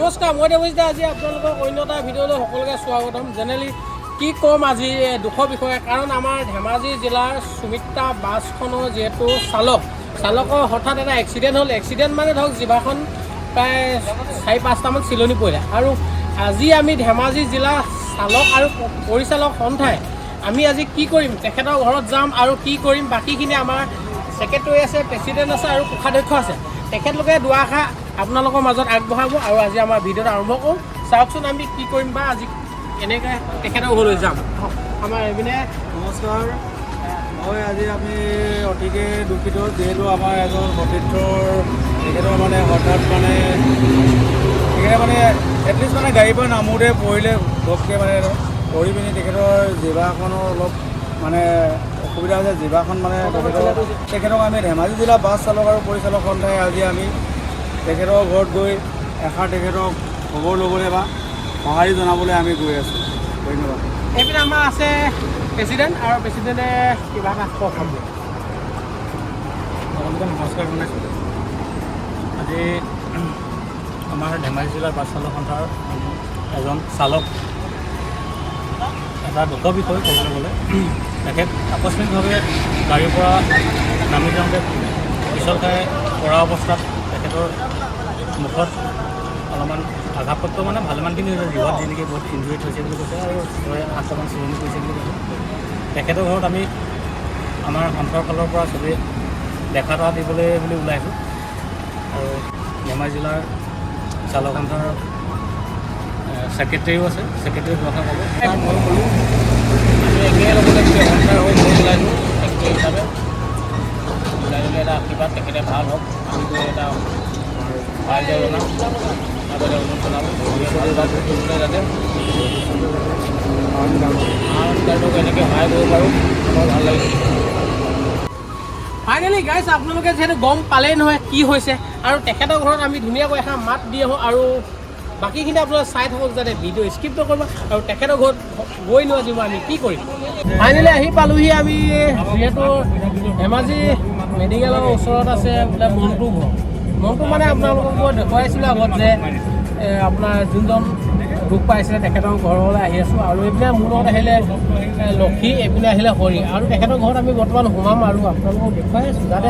নমস্কাৰ, মই দেৱজিৎ। আজি আপোনালোকক অন্য এটা ভিডিঅ'লৈ সকলোকে স্বাগতম। জেনেৰেলি কি ক'ম আজি দুখৰ বিষয়ে, কাৰণ আমাৰ ধেমাজি জিলাৰ সুমিত্ৰা বাছখনৰ যিহেতু চালকৰ হঠাৎ এটা এক্সিডেণ্ট হ'ল। এক্সিডেণ্ট মানে ধৰক জিভাখন প্ৰায় 4-5টামান চিলনি পৰিলে। আৰু আজি আমি ধেমাজি জিলা চালক আৰু পৰিচালক সন্থাই আমি আজি কি কৰিম, তেখেতৰ ঘৰত যাম আৰু কি কৰিম, বাকীখিনি আমাৰ ছেক্ৰেটাৰী আছে, প্ৰেচিডেণ্ট আছে আৰু কোষাধ্যক্ষ আছে, তেখেতলোকে দুআষাৰ আপোনালোকৰ মাজত আগবঢ়াব। আৰু আজি আমাৰ ভিডিঅ'টো আৰম্ভ কৰোঁ। চাওকচোন আমি কি কৰিম বা আজি এনেকৈ তেখেতৰ ঘৰলৈ যাম। আমাৰ এইপিনে নমস্কাৰ, মই আজি আমি অতিকে দুখিত, যিহেতু আমাৰ এজন সতীৰ্থৰ তেখেতৰ মানে হঠাৎ মানে এটলিষ্ট মানে গাড়ীৰ পৰা নামোতে পৰিলে, ঘপকৈ মানে পৰি পিনি তেখেতৰ জিভাখনৰ অলপ মানে অসুবিধা হৈছে। জিভাখন মানে তেখেতক আমি ধেমাজি জিলা বাছ চালক আৰু পৰিচালক সন্থাই আজি আমি তেখেতৰ ঘৰত গৈ এষাৰ তেখেতক খবৰ ল'বলৈ বা সঁহাৰি জনাবলৈ আমি গৈ আছোঁ। ধন্যবাদ। এইপিনে আমাৰ আছে প্ৰেচিডেণ্ট, আৰু প্ৰেচিডেণ্টে কিবা এটা কওক। সকলোকে নমস্কাৰ জনাইছোঁ। আজি আমাৰ ধেমাজি জিলাৰ বাছ চালক সন্থাৰ এজন চালক এটা দুখৰ বিষয় ক'বলৈ গ'লে, তেখেত আকস্মিকভাৱে গাড়ীৰ পৰা নামি যাওঁতে পিছল খাই পৰা অৱস্থাত তেখেতৰ মুখত অলপমান আঘাতপ্ৰাপ্ত, মানে ভালেমানখিনি হৈছে। জিভাত যেনেকৈ বহুত ইঞ্জুৰিত হৈছে বুলি কৈছে, আৰু 7টামান চিৰণি কৰিছে বুলি কৈছে। তেখেতৰ ঘৰত আমি আমাৰ সন্থাৰ ফালৰ পৰা চবেই দেখা এটা দিবলৈ বুলি ওলাইছোঁ। আৰু ধেমাজি জিলাৰ চালক সন্থাৰ ছেক্ৰেটাৰীও আছে, ছেক্ৰেটাৰীৰ কথা ক'ব। মই ক'লোঁ আমি একেলগতে সন্থাৰ হৈ গৈ ওলাইছোঁ ছেক্ৰেটাৰী হিচাপে। ওলাই গ'লে এটা আশীৰ্বাদ, তেখেতে ভাল হওক, আমি গৈ এটা সহায় জনাম, আগতে অনুৰোধ জনালোঁ যাতে এনেকৈ সহায় কৰিব পাৰোঁ, আমাৰ ভাল লাগিছে। ফাইনেলি গাইজ, আপোনালোকে যিহেতু গম পালেই নহয় কি হৈছে, আৰু তেখেতৰ ঘৰত আমি ধুনীয়াকৈ এষাৰ মাত দি আহোঁ। আৰু বাকীখিনি আপোনালোকে চাই থাকক, যাতে ভিডিঅ' স্কিপ নকৰিব। আৰু তেখেতৰ ঘৰত গৈ নোৱাৰিব আমি কি কৰিম। ফাইনেলি আহি পালোহি আমি, যিহেতু ধেমাজি মেডিকেলৰ ওচৰত আছে বোলে মণ্টু ঘৰ। মণ্টু মানে আপোনালোকক মই দেখুৱাইছিলোঁ আগত যে আপোনাৰ যোনজন দুখ পাইছিলে তেখেতৰ ঘৰলৈ আহি আছোঁ। আৰু এইপিনে মোৰ লগত আহিলে লক্ষী, এইপিনে আহিলে হৰি, আৰু তেখেতৰ ঘৰত আমি বৰ্তমান সোমাম আৰু আপোনালোকক দেখুৱাই আছোঁ। যাতে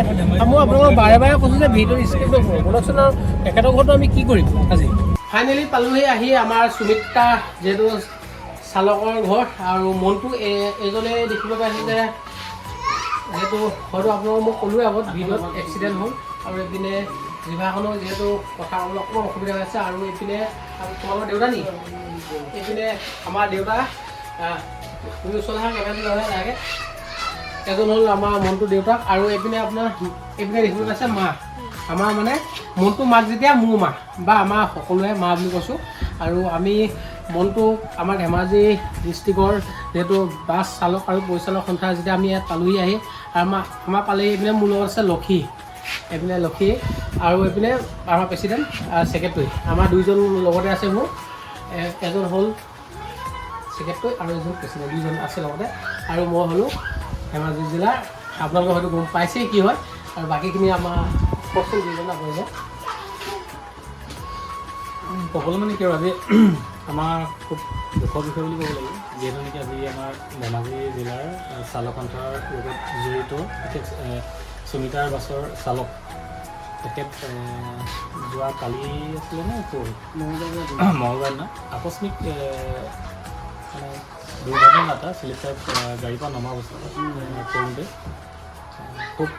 মই আপোনালোকক বাৰে বাৰে কৈছোঁ যে ভিডিঅ'টো স্কিপ নকৰোঁ বলকচোন। আৰু তেখেতৰ ঘৰতো আমি কি কৰিম আজি। ফাইনেলি পালোহি আহি আমাৰ সুমিত্ৰা যিহেতু চালকৰ ঘৰ, আৰু মনটো এজনে দেখিব পাইছে যে যিহেতু হয়তো আপোনালোকক মই ক'লোৱে আগত ভিডিঅ'ত এক্সিডেণ্ট হ'ল। আৰু এইপিনে জিভাখনৰ যিহেতু কথা ক'বলৈ অকণমান অসুবিধা হৈছে। আৰু এইপিনে তোমালোকৰ দেউতা নি, এইপিনে আমাৰ দেউতা, তুমি ওচৰলৈ আহা, কেমেৰাটো লগাই লাগে। এজন হ'ল আমাৰ মণ্টু দেউতাক, আৰু এইপিনে আপোনাৰ এইপিনে দেখিবলৈ পাইছে মা, আমাৰ মানে মণ্টু মাক যেতিয়া মোৰ মা, বা আমাৰ সকলোৱে মা বুলি কৈছোঁ। আৰু আমি মণ্টু আমাৰ ধেমাজি ডিষ্ট্ৰিক্টৰ যিহেতু বাছ চালক আৰু পৰিচালক সন্থা যেতিয়া আমি ইয়াত পালোহি আহি, আমাৰ পালেহি। এইপিনে মোৰ লগত আছে লক্ষী, এইপিনে লক্ষী, আৰু এইপিনে আমাৰ প্ৰেচিডেণ্ট ছেক্ৰেটাৰী, আমাৰ দুইজন লগতে আছে। মোৰ এজন হ'ল ছেক্ৰেটাৰী আৰু এজন প্ৰেচিডেণ্ট, দুইজন আছে লগতে। আৰু মই হ'লোঁ ধেমাজি জিলাৰ, আপোনালোকে হয়তো গম পাইছেই কি হয়। আৰু বাকীখিনি আমাৰ কওকচোন দুইজন আপোনালোকে। ক'বলৈ মানে কি আৰু, আজি আমাৰ খুব দুখৰ বিষয় বুলি ক'ব লাগিব, যিহেতু নেকি আজি আমাৰ ধেমাজি জিলাৰ চালক সন্থাৰ লগত জড়িত সুমিত্ৰা বাছৰ চালক, তেখেত যোৱা কালি আছিলে নে মঙলবাৰ দিনা আকস্মিক মানে দুৰ্ঘটনা এটা শ্লিপ খাই গাড়ীৰ পৰা নমা অৱস্থাত কৰোঁতে খুব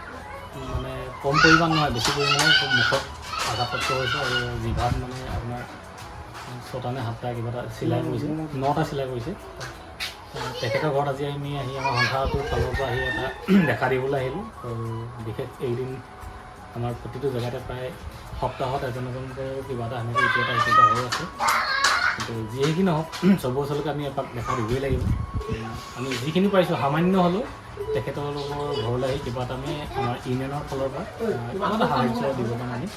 মানে কম পৰিমাণ নহয়, বেছি পৰিমাণে খুব মুখত আঘাতপ্ৰাপ্ত হৈছে। আৰু জিভাত মানে আপোনাৰ 6টা নে 7টা কিবা এটা চিলাই কৰিছে, 9টা চিলাই কৰিছে। তেখেতৰ ঘৰত আজি আমি আহি আমাৰ সন্থাটোৰ ফালৰ পৰা আহি এটা দেখা দিবলৈ আহিলোঁ। আৰু বিশেষ এইদিন আমাৰ প্ৰতিটো জেগাতে প্ৰায় সপ্তাহত এজনকৈ কিবা এটা সেনেকৈ ইটো এটা হৈ আছে। কিন্তু যিখিনি নহওক, চবৰ ওচৰলৈকে আমি এপাক দেখা দিবই লাগিব। আমি যিখিনি পাৰিছোঁ সামান্য হ'লেও তেখেতলোকৰ ঘৰলৈ আহি কিবা এটা আমি আমাৰ ইউনিয়নৰ ফালৰ পৰা কিবা এটা সাহাৰ্য দিব কাৰণে আমি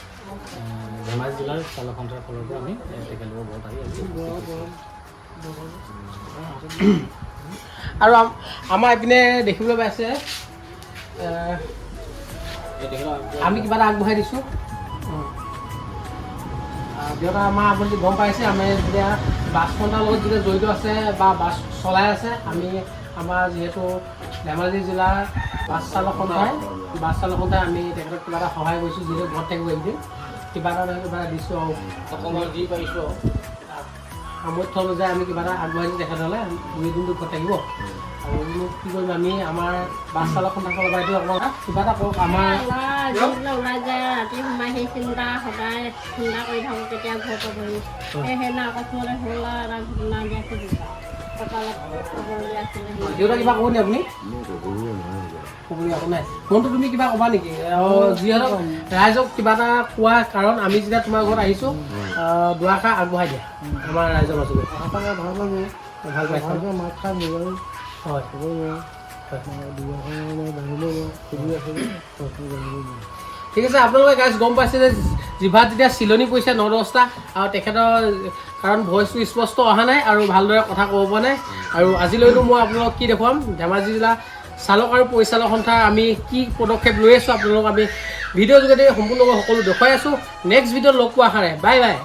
ধেমাজি জিলাৰ চালক সন্থাৰ ফালৰ পৰা আমি তেখেতলোকৰ ঘৰত আহি আৰু আমাৰ এইপিনে দেখিবলৈ পাইছে আমি কিবা এটা আগবঢ়াই দিছোঁ। যিহেতু আমাৰ আপুনি গম পাইছে আমি যেতিয়া বাছখনৰ লগত যেতিয়া জড়িত আছে বা বাছ চলাই আছে আমি আমাৰ যিহেতু ধেমাজি জিলাৰ বাছ চালক সন্থাই আমি তেখেতক কিবা এটা সহায় কৰিছোঁ যিহেতু ঘৰত থাকিব একদিন কিবা এটা দিছোঁ আৰু অসমৰ যি পাৰিছোঁ সামৰ্থ্য অনুযায়ী আমি কিবা এটা আগবাঢ়িছোঁ তেখেতলৈ 2 দিনটো ঘৰত থাকিব আৰু কি কৰিম আমি আমাৰ বাছ চালক সন্থাৰ পৰা এইটো অকণমান কিবা এটা কওক আমাৰ ওলাই যায় ৰাতি সোমাই সেই চিন্তা সদায় চিন্তা কৰি থাকোঁ কেতিয়া ঘৰ পাবহি সেইদিনা অকস্মাতে হ'ল এটা ঘটনা দিয়াছিল কপালত খবৰলৈ আছিলে দেউতা কিবা ক'ব নি আপুনি ক'বলৈ একো নাই মনটো তুমি কিবা ক'বা নেকি যিহেতু ৰাইজক কিবা এটা কোৱা কাৰণ আমি যেতিয়া তোমাৰ ঘৰত আহিছোঁ দুআষাৰ আগবঢ়াই দিয়া আমাৰ ৰাইজৰ মাজলৈ ভাল পাইছে মাত খাই নিজৰ হয় ঠিক আছে আপোনালোকে গাইজ গম পাইছে যে জিভাত যেতিয়া চিলনি পৰিছে 9-10টা আৰু তেখেতৰ কাৰণ ভইচটো স্পষ্ট অহা নাই আৰু ভালদৰে কথা ক'ব পৰা নাই আৰু আজিলৈতো মই আপোনালোকক কি দেখুৱাম ধেমাজি জিলা চালক আৰু পৰিচালক সন্থাৰ আমি কি পদক্ষেপ লৈ আছোঁ আপোনালোকক আমি ভিডিঅ'ৰ যোগেদি সম্পূৰ্ণকৈ সকলো দেখুৱাই আছোঁ নেক্সট ভিডিঅ'ত লগ পোৱা আশাৰে বাই বাই